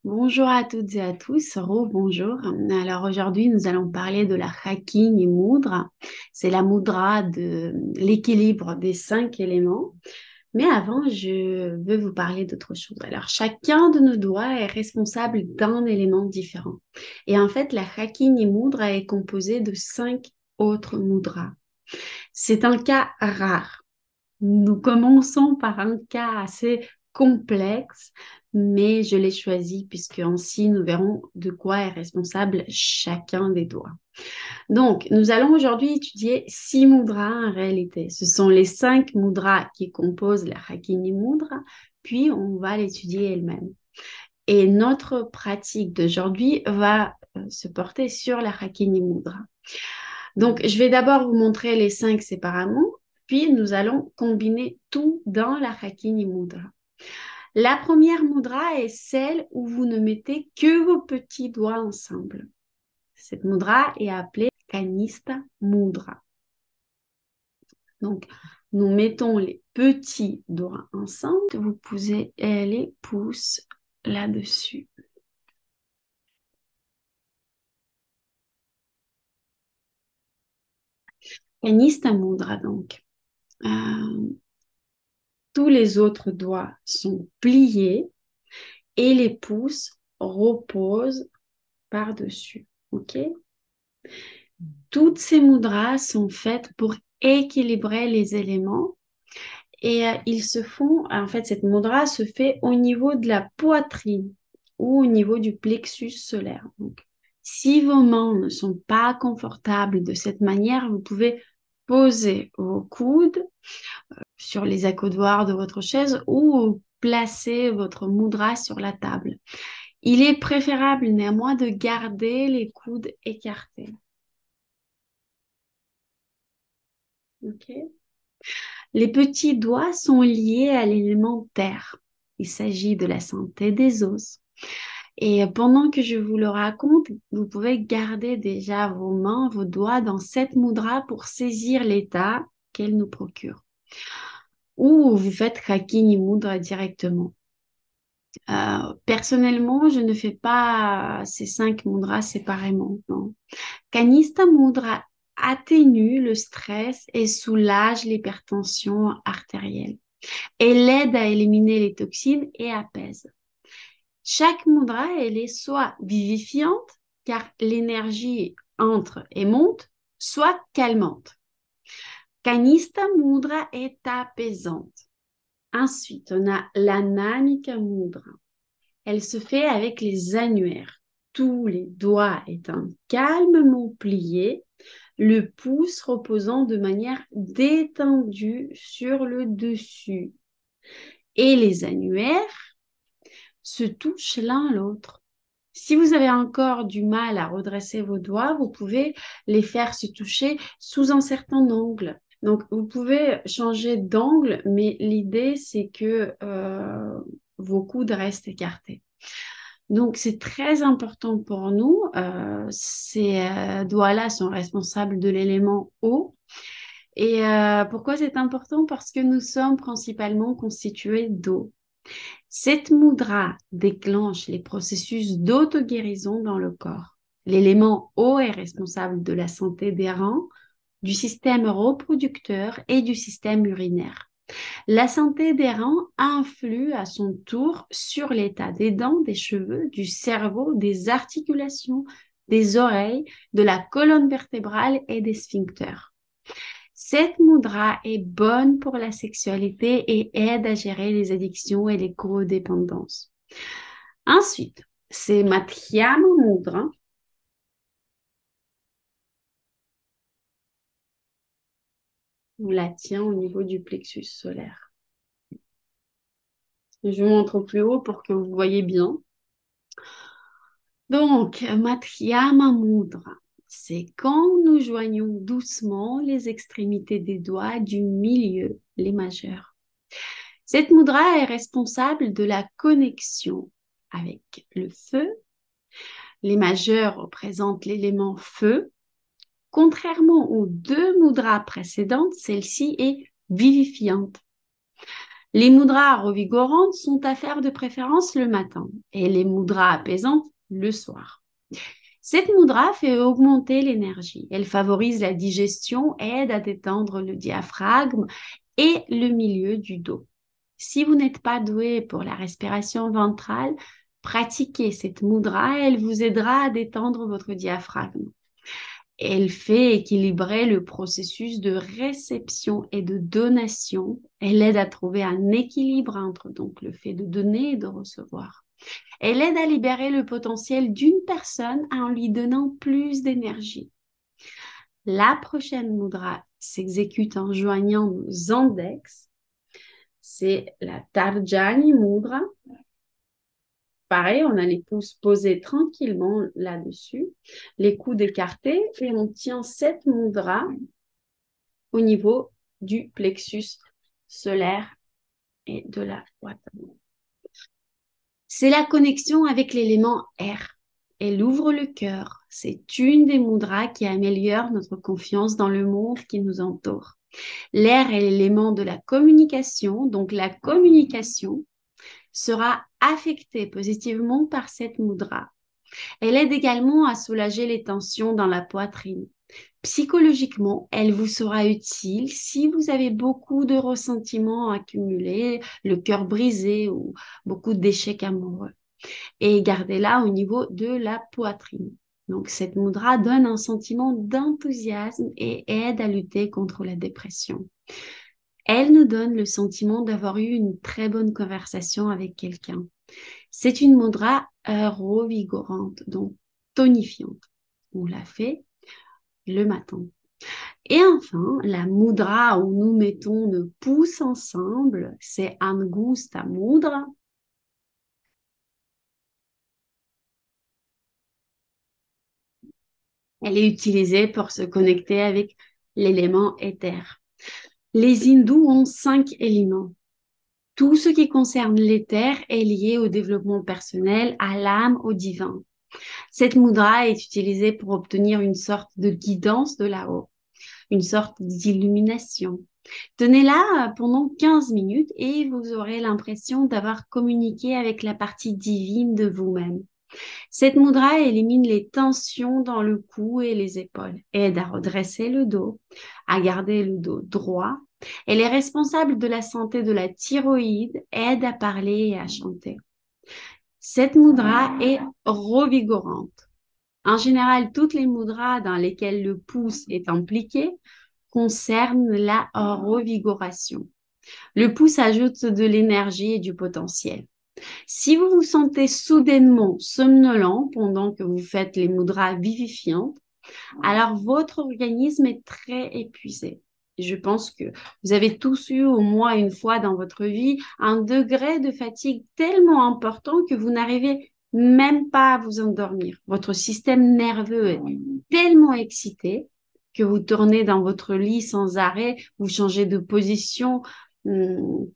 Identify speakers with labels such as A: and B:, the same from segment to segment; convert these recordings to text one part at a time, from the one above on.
A: Bonjour à toutes et à tous, bonjour. Alors aujourd'hui, nous allons parler de la Hakini Mudra. C'est la mudra de l'équilibre des 5 éléments. Mais avant, je veux vous parler d'autre chose. Alors, chacun de nos doigts est responsable d'un élément différent. Et en fait, la Hakini Mudra est composée de 5 autres mudras. C'est un cas rare. Nous commençons par un cas assez complexe, mais je l'ai choisi puisque ainsi nous verrons de quoi est responsable chacun des doigts. Donc, nous allons aujourd'hui étudier 6 mudras en réalité. Ce sont les 5 mudras qui composent la Hakini Mudra, puis on va l'étudier elle-même. Et notre pratique d'aujourd'hui va se porter sur la Hakini Mudra. Donc, je vais d'abord vous montrer les 5 séparément, puis nous allons combiner tout dans la Hakini Mudra. La première mudra est celle où vous ne mettez que vos petits doigts ensemble. Cette mudra est appelée Kanista Mudra. Donc, nous mettons les petits doigts ensemble. Vous posez les pouces là-dessus. Kanista Mudra, donc. Tous les autres doigts sont pliés et les pouces reposent par-dessus. OK? Toutes ces mudras sont faites pour équilibrer les éléments et ils se font, en fait, cette mudra se fait au niveau de la poitrine ou au niveau du plexus solaire. Donc, si vos mains ne sont pas confortables de cette manière, vous pouvez poser vos coudes sur les accoudoirs de votre chaise ou placer votre mudra sur la table. Il est préférable néanmoins de garder les coudes écartés. OK? Les petits doigts sont liés à l'élément terre. Il s'agit de la santé des os. Et pendant que je vous le raconte, vous pouvez garder déjà vos mains, vos doigts dans cette mudra pour saisir l'état qu'elle nous procure. Ou vous faites Hakini Mudra directement. Personnellement, je ne fais pas ces 5 mudras séparément. Non. Kanista Mudra atténue le stress et soulage l'hypertension artérielle. Elle aide à éliminer les toxines et apaise. Chaque mudra, elle est soit vivifiante, car l'énergie entre et monte, soit calmante. Kanista Mudra est apaisante. Ensuite, on a l'Anamika Mudra. Elle se fait avec les annulaires, tous les doigts étant calmement pliés, le pouce reposant de manière détendue sur le dessus. Et les annulaires se touchent l'un l'autre. Si vous avez encore du mal à redresser vos doigts, vous pouvez les faire se toucher sous un certain angle. Donc, vous pouvez changer d'angle, mais l'idée, c'est que vos coudes restent écartés. Donc, c'est très important pour nous. Ces doigts-là sont responsables de l'élément eau. Et pourquoi c'est important? Parce que nous sommes principalement constitués d'eau. Cette mudra déclenche les processus d'auto-guérison dans le corps. L'élément eau est responsable de la santé des reins, du système reproducteur et du système urinaire. La santé des reins influe à son tour sur l'état des dents, des cheveux, du cerveau, des articulations, des oreilles, de la colonne vertébrale et des sphincters. Cette mudra est bonne pour la sexualité et aide à gérer les addictions et les codépendances. Ensuite, c'est Madhyama Mudra. On la tient au niveau du plexus solaire. Je vous montre plus haut pour que vous voyez bien. Donc, Madhyama Mudra, c'est quand nous joignons doucement les extrémités des doigts du milieu, les majeurs. Cette mudra est responsable de la connexion avec le feu. Les majeurs représentent l'élément feu. Contrairement aux 2 mudras précédentes, celle-ci est vivifiante. Les mudras revigorantes sont à faire de préférence le matin et les mudras apaisantes le soir. Cette mudra fait augmenter l'énergie. Elle favorise la digestion, aide à détendre le diaphragme et le milieu du dos. Si vous n'êtes pas doué pour la respiration ventrale, pratiquez cette mudra, elle vous aidera à détendre votre diaphragme. Elle fait équilibrer le processus de réception et de donation. Elle aide à trouver un équilibre entre donc le fait de donner et de recevoir. Elle aide à libérer le potentiel d'une personne en lui donnant plus d'énergie. La prochaine mudra s'exécute en joignant nos index. C'est la Tarjani Mudra. Pareil, on a les pouces posés tranquillement là-dessus, les coudes écartés et on tient cette mudra au niveau du plexus solaire et de la poitrine. C'est la connexion avec l'élément air. Elle ouvre le cœur. C'est une des mudras qui améliore notre confiance dans le monde qui nous entoure. L'air est l'élément de la communication, donc la communication sera affectée positivement par cette mudra. Elle aide également à soulager les tensions dans la poitrine. Psychologiquement, elle vous sera utile si vous avez beaucoup de ressentiments accumulés, le cœur brisé ou beaucoup d'échecs amoureux. Et gardez-la au niveau de la poitrine. Donc, cette mudra donne un sentiment d'enthousiasme et aide à lutter contre la dépression. Elle nous donne le sentiment d'avoir eu une très bonne conversation avec quelqu'un. C'est une mudra revigorante, donc tonifiante. On la fait le matin. Et enfin, la mudra où nous mettons nos pouces ensemble, c'est Angusta Mudra. Elle est utilisée pour se connecter avec l'élément éther. Les hindous ont 5 éléments. Tout ce qui concerne l'éther est lié au développement personnel, à l'âme, au divin. Cette mudra est utilisée pour obtenir une sorte de guidance de là-haut, une sorte d'illumination. Tenez-la pendant 15 minutes et vous aurez l'impression d'avoir communiqué avec la partie divine de vous-même. Cette mudra élimine les tensions dans le cou et les épaules, aide à redresser le dos, à garder le dos droit. Elle est responsable de la santé de la thyroïde, aide à parler et à chanter. Cette mudra est revigorante. En général, toutes les mudras dans lesquelles le pouce est impliqué concernent la revigoration. Le pouce ajoute de l'énergie et du potentiel. Si vous vous sentez soudainement somnolent pendant que vous faites les mudras vivifiantes, alors votre organisme est très épuisé. Je pense que vous avez tous eu au moins une fois dans votre vie un degré de fatigue tellement important que vous n'arrivez même pas à vous endormir. Votre système nerveux est tellement excité que vous tournez dans votre lit sans arrêt, vous changez de position, hum,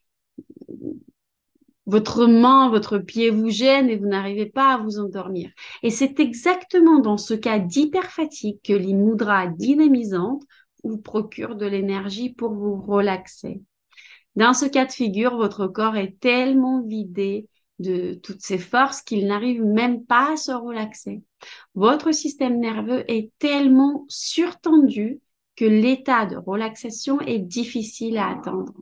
A: votre main, votre pied vous gêne et vous n'arrivez pas à vous endormir. Et c'est exactement dans ce cas d'hyperfatigue que les mudras dynamisantes vous procurent de l'énergie pour vous relaxer. Dans ce cas de figure, votre corps est tellement vidé de toutes ses forces qu'il n'arrive même pas à se relaxer. Votre système nerveux est tellement surtendu que l'état de relaxation est difficile à atteindre.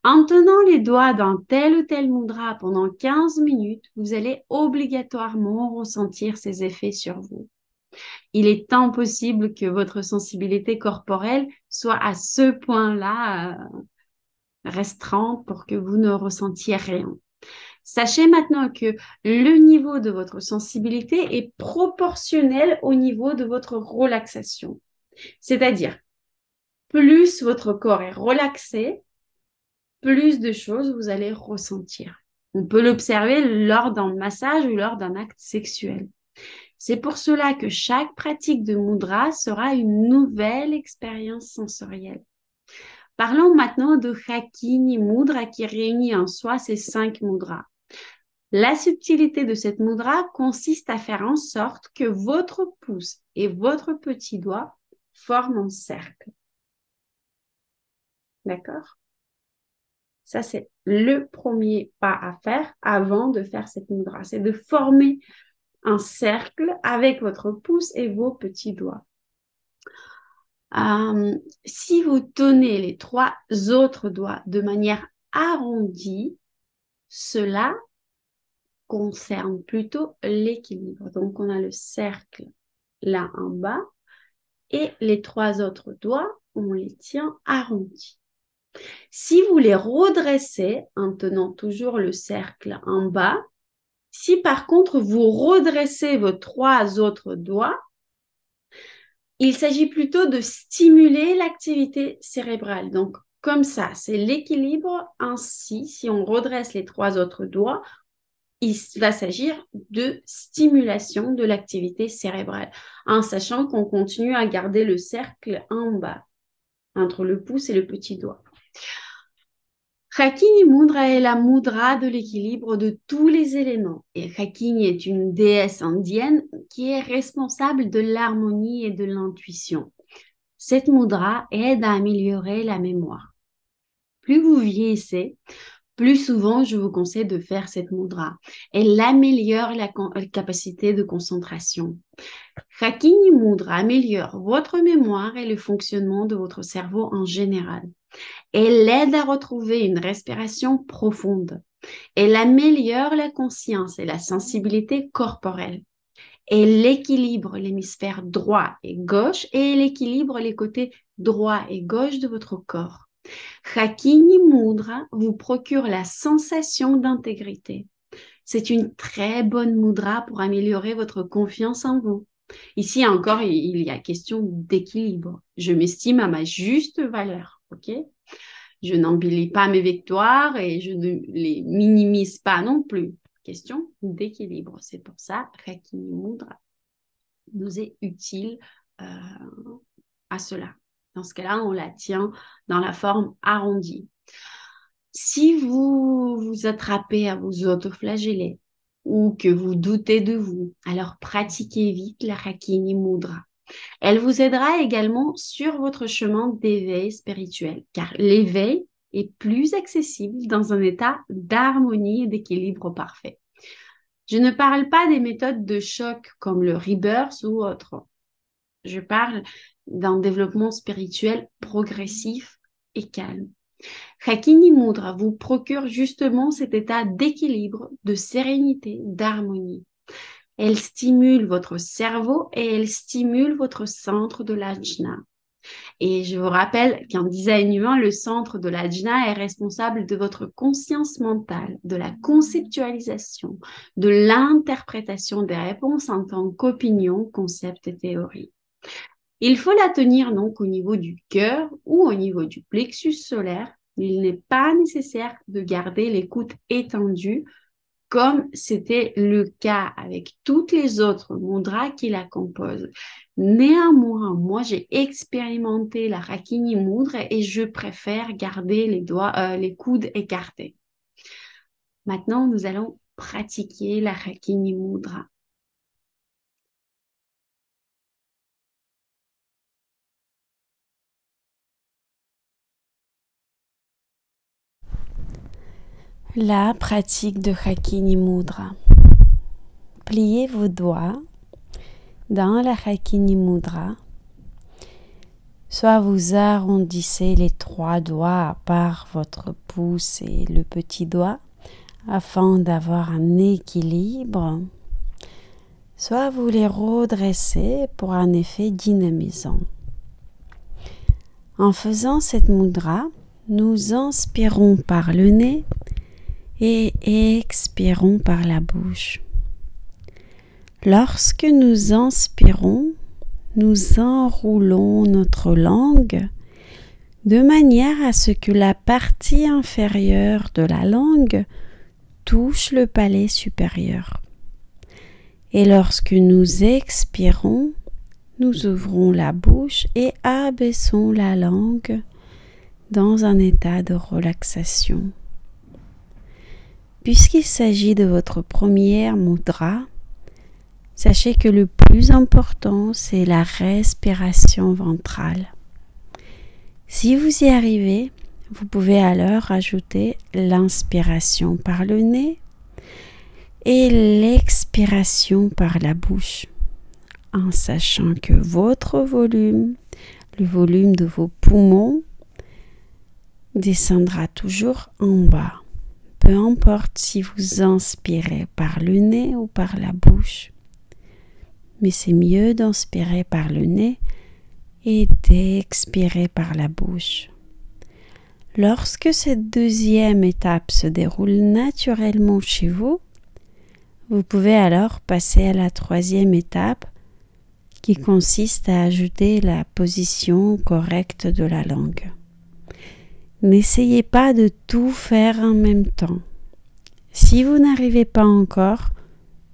A: En tenant les doigts dans tel ou tel mudra pendant 15 minutes, vous allez obligatoirement ressentir ces effets sur vous. Il est impossible que votre sensibilité corporelle soit à ce point-là restreinte pour que vous ne ressentiez rien. Sachez maintenant que le niveau de votre sensibilité est proportionnel au niveau de votre relaxation. C'est-à-dire, plus votre corps est relaxé, plus de choses vous allez ressentir. On peut l'observer lors d'un massage ou lors d'un acte sexuel. C'est pour cela que chaque pratique de mudra sera une nouvelle expérience sensorielle. Parlons maintenant de Hakini Mudra qui réunit en soi ces 5 mudras. La subtilité de cette mudra consiste à faire en sorte que votre pouce et votre petit doigt forment un cercle. D'accord? Ça, c'est le premier pas à faire avant de faire cette mudra. C'est de former un cercle avec votre pouce et vos petits doigts. Si vous tenez les 3 autres doigts de manière arrondie, cela concerne plutôt l'équilibre. Donc, on a le cercle là en bas et les 3 autres doigts, on les tient arrondis. Si vous les redressez en tenant toujours le cercle en bas, si par contre vous redressez vos 3 autres doigts, il s'agit plutôt de stimuler l'activité cérébrale. Donc, comme ça, c'est l'équilibre. Ainsi, si on redresse les 3 autres doigts, il va s'agir de stimulation de l'activité cérébrale, en sachant qu'on continue à garder le cercle en bas, entre le pouce et le petit doigt. Hakini Mudra est la mudra de l'équilibre de tous les éléments. Et Hakini est une déesse indienne qui est responsable de l'harmonie et de l'intuition. Cette mudra aide à améliorer la mémoire. Plus vous vieillissez, plus souvent je vous conseille de faire cette mudra. Elle améliore la capacité de concentration. Hakini Mudra améliore votre mémoire et le fonctionnement de votre cerveau en général. Elle aide à retrouver une respiration profonde. Elle améliore la conscience et la sensibilité corporelle. Elle équilibre l'hémisphère droit et gauche et elle équilibre les côtés droit et gauche de votre corps. Hakini Mudra vous procure la sensation d'intégrité. C'est une très bonne mudra pour améliorer votre confiance en vous. Ici encore, il y a question d'équilibre. Je m'estime à ma juste valeur, ok? Je n'embellis pas mes victoires et je ne les minimise pas non plus. Question d'équilibre. C'est pour ça que Hakini Mudra nous est utile à cela. Dans ce cas-là, on la tient dans la forme arrondie. Si vous vous attrapez à vous autoflageller ou que vous doutez de vous, alors pratiquez vite la Hakini Mudra. Elle vous aidera également sur votre chemin d'éveil spirituel, car l'éveil est plus accessible dans un état d'harmonie et d'équilibre parfait. Je ne parle pas des méthodes de choc comme le rebirth ou autre. Je parle d'un développement spirituel progressif et calme. Hakini Mudra vous procure justement cet état d'équilibre, de sérénité, d'harmonie. Elle stimule votre cerveau et elle stimule votre centre de l'ajna. Et je vous rappelle qu'en design humain, le centre de l'ajna est responsable de votre conscience mentale, de la conceptualisation, de l'interprétation des réponses en tant qu'opinion, concept et théorie. Il faut la tenir donc au niveau du cœur ou au niveau du plexus solaire. Il n'est pas nécessaire de garder l'écoute étendue comme c'était le cas avec toutes les autres mudras qui la composent. Néanmoins, moi, j'ai expérimenté la Hakini Mudra et je préfère garder les coudes écartés. Maintenant, nous allons pratiquer la Hakini Mudra. La pratique de Hakini Mudra. Pliez vos doigts dans la Hakini Mudra. Soit vous arrondissez les 3 doigts à part votre pouce et le petit doigt afin d'avoir un équilibre. Soit vous les redressez pour un effet dynamisant. En faisant cette mudra, nous inspirons par le nez et expirons par la bouche. Lorsque nous inspirons, nous enroulons notre langue de manière à ce que la partie inférieure de la langue touche le palais supérieur. Et lorsque nous expirons, nous ouvrons la bouche et abaissons la langue dans un état de relaxation. Puisqu'il s'agit de votre première mudra, sachez que le plus important, c'est la respiration ventrale. Si vous y arrivez,
B: Vous pouvez alors ajouter l'inspiration par le nez et l'expiration par la bouche, en sachant que votre volume, le volume de vos poumons, descendra toujours en bas. Peu importe si vous inspirez par le nez ou par la bouche. Mais c'est mieux d'inspirer par le nez et d'expirer par la bouche. Lorsque cette deuxième étape se déroule naturellement chez vous, vous pouvez alors passer à la troisième étape qui consiste à ajouter la position correcte de la langue. N'essayez pas de tout faire en même temps. Si vous n'arrivez pas encore,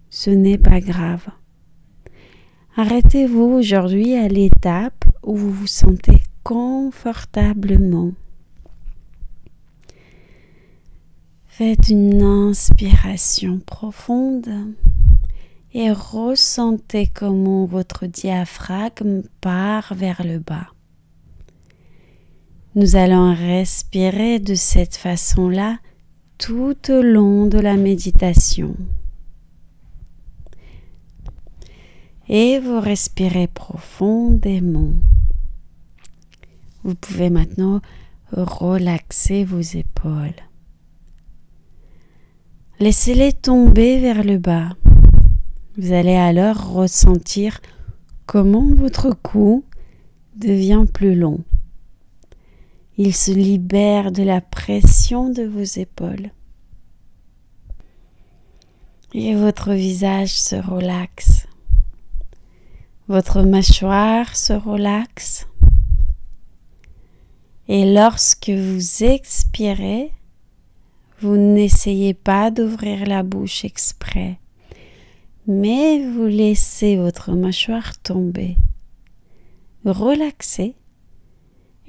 B: ce n'est pas grave. Arrêtez-vous aujourd'hui à l'étape où vous vous sentez confortablement. Faites une inspiration profonde et ressentez comment votre diaphragme part vers le bas. Nous allons respirer de cette façon-là tout au long de la méditation. Et vous respirez profondément. Vous pouvez maintenant relaxer vos épaules. Laissez-les tomber vers le bas. Vous allez alors ressentir comment votre cou devient plus long. Il se libère de la pression de vos épaules. Et votre visage se relaxe. Votre mâchoire se relaxe. Et lorsque vous expirez, vous n'essayez pas d'ouvrir la bouche exprès, mais vous laissez votre mâchoire tomber. Relaxez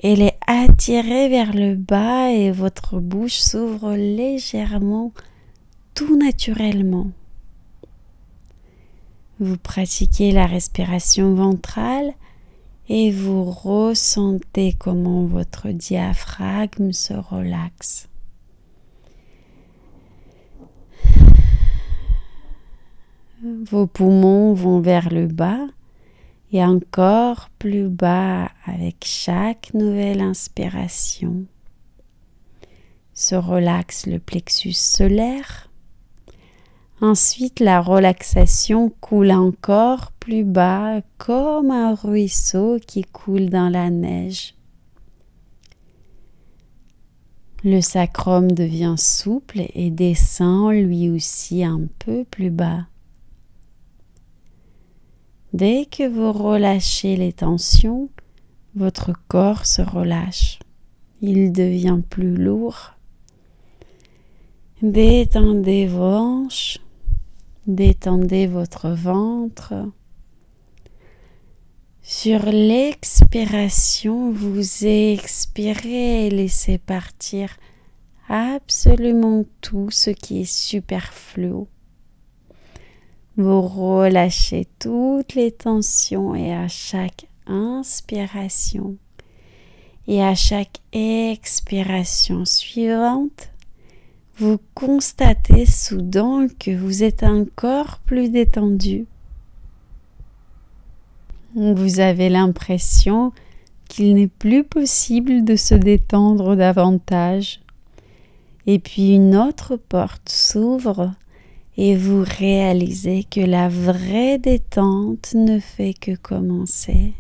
B: et les attirez vers le bas et votre bouche s'ouvre légèrement, tout naturellement. Vous pratiquez la respiration ventrale et vous ressentez comment votre diaphragme se relaxe. Vos poumons vont vers le bas et encore plus bas avec chaque nouvelle inspiration. Se relaxe le plexus solaire. Ensuite, la relaxation coule encore plus bas comme un ruisseau qui coule dans la neige. Le sacrum devient souple et descend lui aussi un peu plus bas. Dès que vous relâchez les tensions, votre corps se relâche. Il devient plus lourd. Détendez vos hanches, détendez votre ventre. Sur l'expiration, vous expirez et laissez partir absolument tout ce qui est superflu. Vous relâchez toutes les tensions et à chaque inspiration et à chaque expiration suivante, vous constatez soudain que vous êtes encore plus détendu. Vous avez l'impression qu'il n'est plus possible de se détendre davantage. Et puis une autre porte s'ouvre et vous réalisez que la vraie détente ne fait que commencer.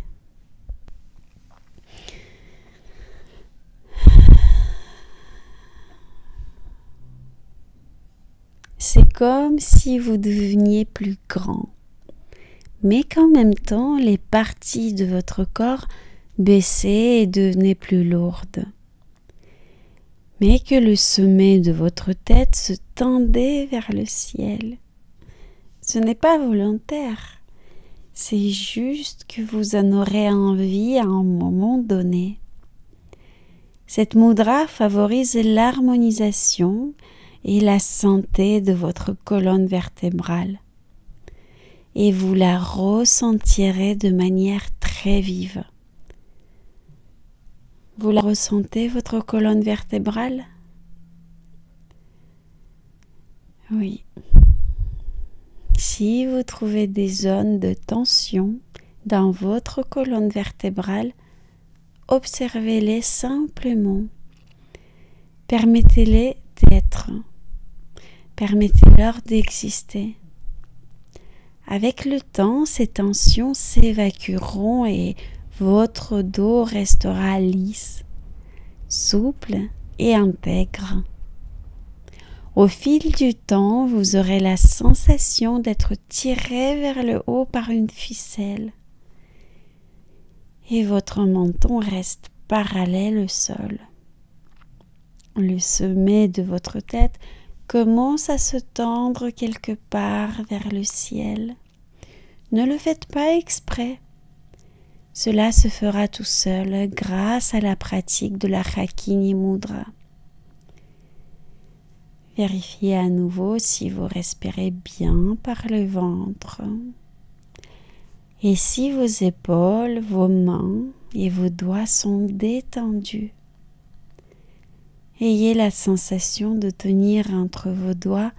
B: C'est comme si vous deveniez plus grand, mais qu'en même temps, les parties de votre corps baissaient et devenaient plus lourdes. Mais que le sommet de votre tête se tendait vers le ciel. Ce n'est pas volontaire, c'est juste que vous en aurez envie à un moment donné. Cette mudra favorise l'harmonisation et la santé de votre colonne vertébrale. Et vous la ressentirez de manière très vive. Vous la ressentez, votre colonne vertébrale? Oui. Si vous trouvez des zones de tension dans votre colonne vertébrale, observez-les simplement. Permettez-les d'être. Permettez-leur d'exister. Avec le temps, ces tensions s'évacueront et votre dos restera lisse, souple et intègre. Au fil du temps, vous aurez la sensation d'être tiré vers le haut par une ficelle et votre menton reste parallèle au sol. Le sommet de votre tête commence à se tendre quelque part vers le ciel. Ne le faites pas exprès. Cela se fera tout seul grâce à la pratique de la Hakini Mudra. Vérifiez à nouveau si vous respirez bien par le ventre. Et si vos épaules, vos mains et vos doigts sont détendus. Ayez la sensation de tenir entre vos doigts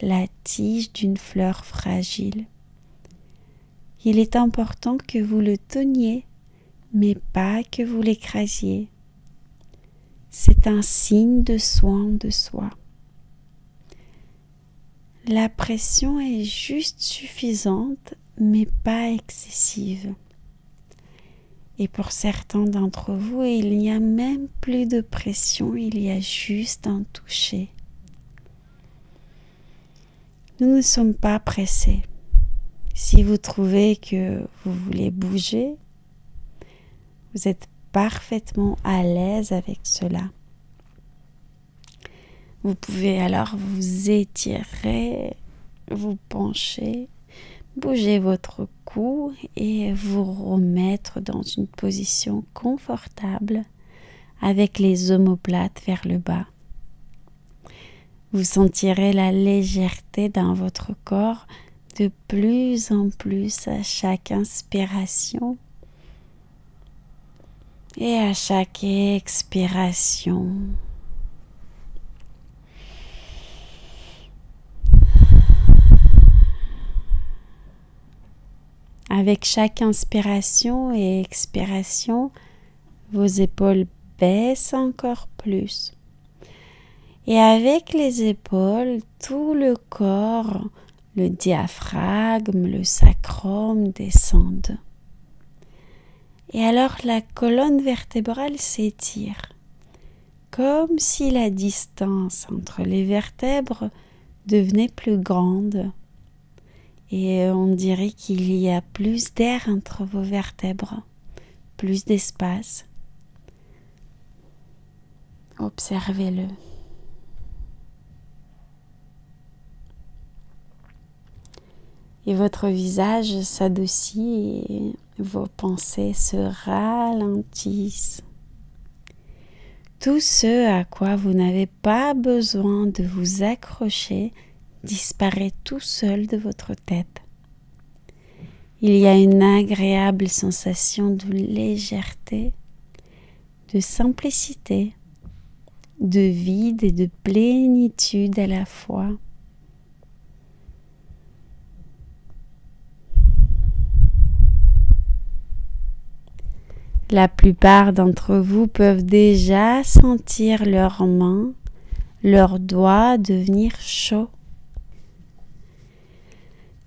B: la tige d'une fleur fragile. Il est important que vous le teniez, mais pas que vous l'écrasiez. C'est un signe de soin de soi. La pression est juste suffisante, mais pas excessive. Et pour certains d'entre vous, il n'y a même plus de pression, il y a juste un toucher. Nous ne sommes pas pressés. Si vous trouvez que vous voulez bouger, vous êtes parfaitement à l'aise avec cela. Vous pouvez alors vous étirer, vous pencher, bouger votre cou et vous remettre dans une position confortable avec les omoplates vers le bas. Vous sentirez la légèreté dans votre corps de plus en plus à chaque inspiration et à chaque expiration. Avec chaque inspiration et expiration, vos épaules baissent encore plus. Et avec les épaules, tout le corps, le diaphragme, le sacrum descendent. Et alors la colonne vertébrale s'étire, comme si la distance entre les vertèbres devenait plus grande. Et on dirait qu'il y a plus d'air entre vos vertèbres, plus d'espace. Observez-le. Et votre visage s'adoucit et vos pensées se ralentissent. Tout ce à quoi vous n'avez pas besoin de vous accrocher disparaît tout seul de votre tête. Il y a une agréable sensation de légèreté, de simplicité, de vide et de plénitude à la fois. La plupart d'entre vous peuvent déjà sentir leurs mains, leurs doigts devenir chauds.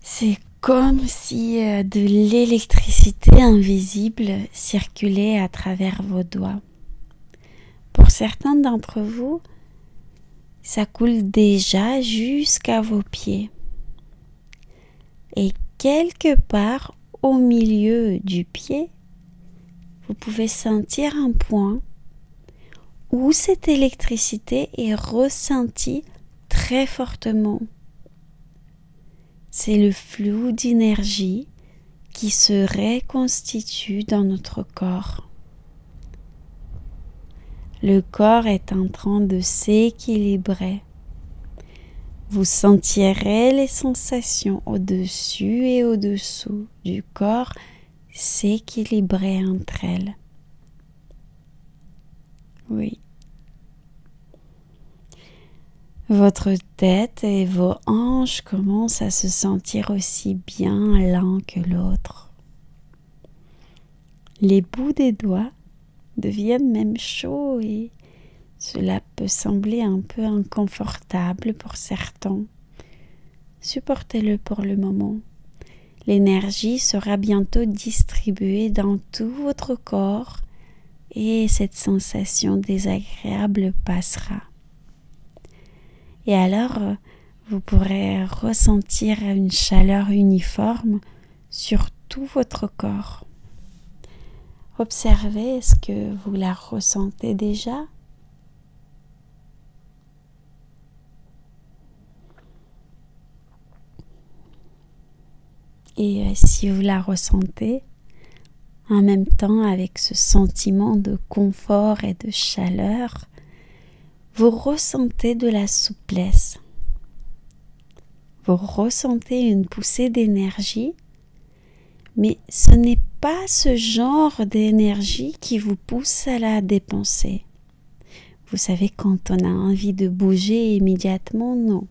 B: C'est comme si de l'électricité invisible circulait à travers vos doigts. Pour certains d'entre vous, ça coule déjà jusqu'à vos pieds. Et quelque part au milieu du pied, vous pouvez sentir un point où cette électricité est ressentie très fortement. C'est le flux d'énergie qui se reconstitue dans notre corps. Le corps est en train de s'équilibrer. Vous sentirez les sensations au-dessus et au-dessous du corps s'équilibrer entre elles. Oui. Votre tête et vos hanches commencent à se sentir aussi bien l'un que l'autre. Les bouts des doigts deviennent même chauds et cela peut sembler un peu inconfortable pour certains. Supportez-le pour le moment. L'énergie sera bientôt distribuée dans tout votre corps et cette sensation désagréable passera. Et alors, vous pourrez ressentir une chaleur uniforme sur tout votre corps. Observez, est-ce que vous la ressentez déjà? Et si vous la ressentez, en même temps avec ce sentiment de confort et de chaleur, vous ressentez de la souplesse. Vous ressentez une poussée d'énergie, mais ce n'est pas ce genre d'énergie qui vous pousse à la dépenser. Vous savez, quand on a envie de bouger immédiatement, non.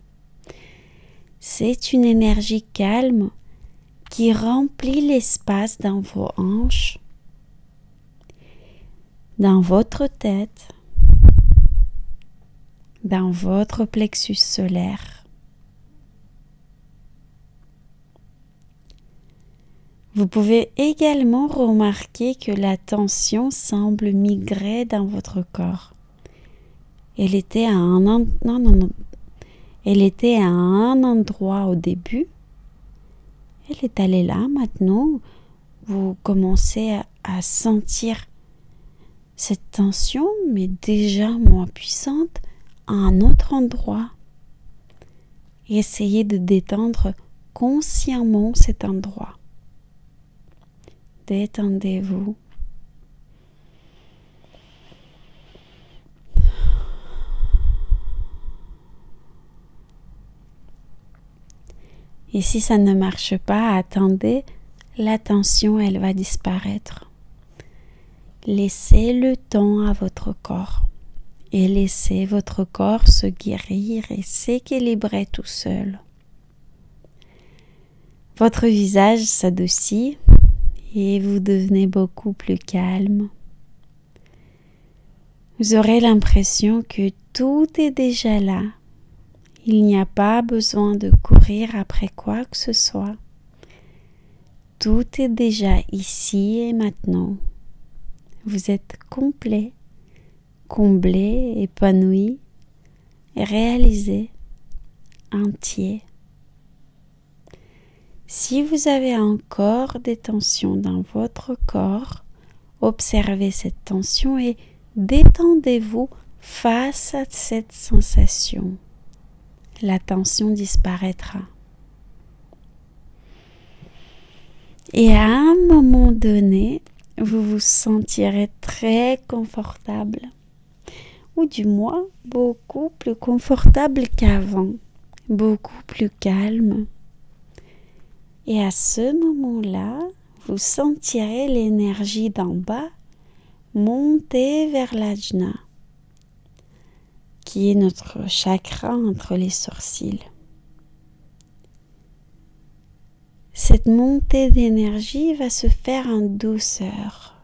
B: C'est une énergie calme qui remplit l'espace dans vos hanches, dans votre tête, dans votre plexus solaire. Vous pouvez également remarquer que la tension semble migrer dans votre corps. Elle était à un endroit au début. Elle est allée là maintenant. Vous commencez à sentir cette tension, mais déjà moins puissante, à un autre endroit. Et essayez de détendre consciemment cet endroit. Détendez-vous. Et si ça ne marche pas, attendez, la tension, elle va disparaître. Laissez le temps à votre corps et laissez votre corps se guérir et s'équilibrer tout seul. Votre visage s'adoucit et vous devenez beaucoup plus calme. Vous aurez l'impression que tout est déjà là. Il n'y a pas besoin de courir après quoi que ce soit. Tout est déjà ici et maintenant. Vous êtes complet, comblé, épanoui, réalisé, entier. Si vous avez encore des tensions dans votre corps, observez cette tension et détendez-vous face à cette sensation. La tension disparaîtra. Et à un moment donné, vous vous sentirez très confortable, ou du moins beaucoup plus confortable qu'avant, beaucoup plus calme. Et à ce moment-là, vous sentirez l'énergie d'en bas monter vers l'ajna, qui est notre chakra entre les sourcils. Cette montée d'énergie va se faire en douceur.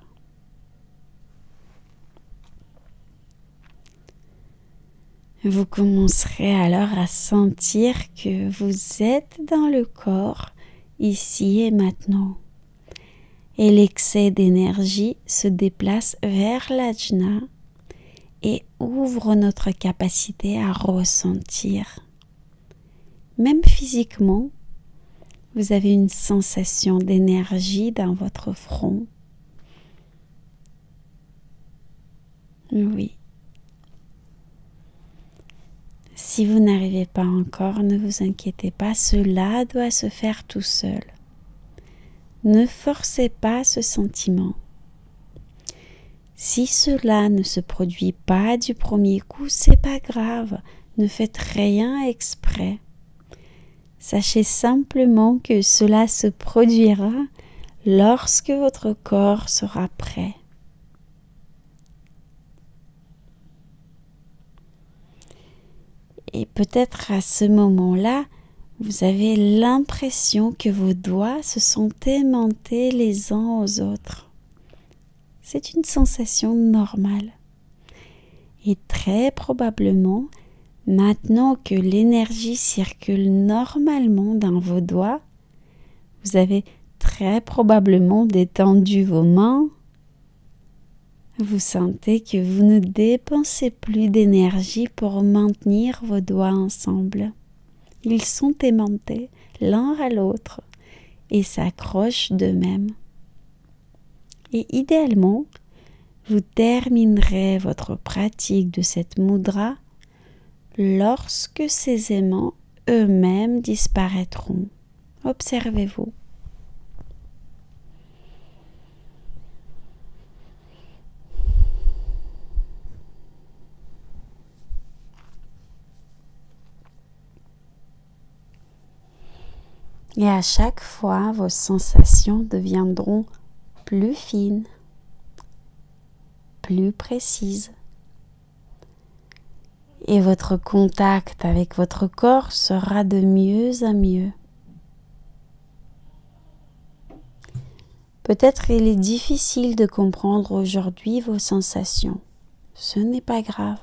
B: Vous commencerez alors à sentir que vous êtes dans le corps, ici et maintenant. Et l'excès d'énergie se déplace vers l'ajna et ouvre notre capacité à ressentir. Même physiquement, vous avez une sensation d'énergie dans votre front. Oui. Si vous n'arrivez pas encore, ne vous inquiétez pas, cela doit se faire tout seul. Ne forcez pas ce sentiment. Si cela ne se produit pas du premier coup, c'est pas grave, ne faites rien exprès. Sachez simplement que cela se produira lorsque votre corps sera prêt. Et peut-être à ce moment-là, vous avez l'impression que vos doigts se sont aimantés les uns aux autres. C'est une sensation normale. Et très probablement, maintenant que l'énergie circule normalement dans vos doigts, vous avez très probablement détendu vos mains. Vous sentez que vous ne dépensez plus d'énergie pour maintenir vos doigts ensemble. Ils sont aimantés l'un à l'autre et s'accrochent d'eux-mêmes. Et idéalement, vous terminerez votre pratique de cette mudra lorsque ces aimants eux-mêmes disparaîtront. Observez-vous. Et à chaque fois, vos sensations deviendront plus fines, plus précises. Et votre contact avec votre corps sera de mieux en mieux. Peut-être il est difficile de comprendre aujourd'hui vos sensations. Ce n'est pas grave.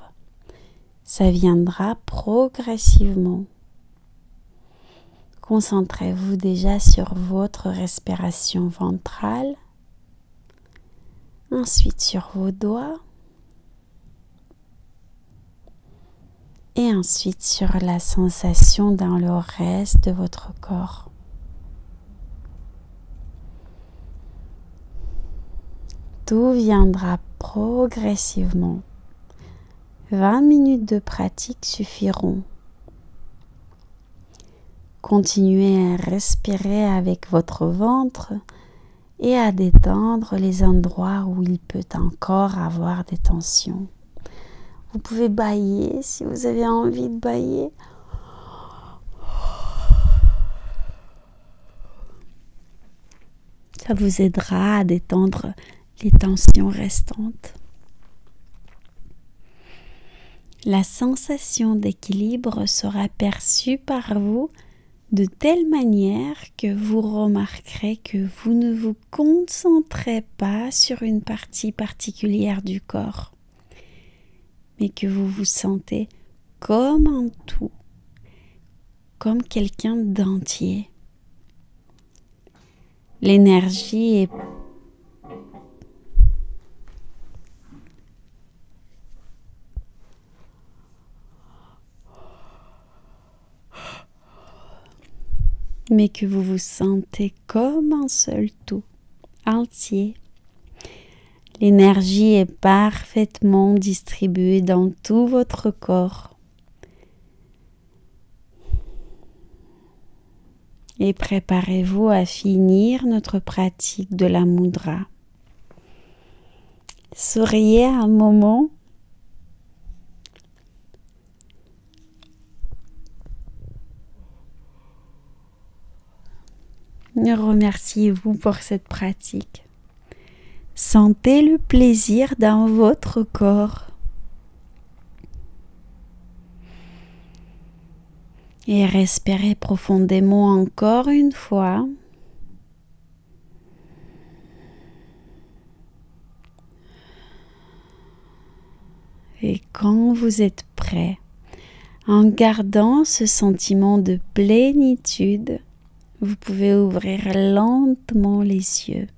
B: Ça viendra progressivement. Concentrez-vous déjà sur votre respiration ventrale, ensuite sur vos doigts et ensuite sur la sensation dans le reste de votre corps. Tout viendra progressivement. 20 minutes de pratique suffiront. Continuez à respirer avec votre ventre et à détendre les endroits où il peut encore avoir des tensions. Vous pouvez bâiller si vous avez envie de bâiller. Ça vous aidera à détendre les tensions restantes. La sensation d'équilibre sera perçue par vous de telle manière que vous remarquerez que vous ne vous concentrez pas sur une partie particulière du corps, mais que vous vous sentez comme un tout, comme quelqu'un d'entier. L'énergie est mais que vous vous sentez comme un seul tout, entier. L'énergie est parfaitement distribuée dans tout votre corps. Et préparez-vous à finir notre pratique de la mudra. Souriez un moment. Remerciez-vous pour cette pratique. Sentez le plaisir dans votre corps. Et respirez profondément encore une fois. Et quand vous êtes prêt, en gardant ce sentiment de plénitude, vous pouvez ouvrir lentement les yeux.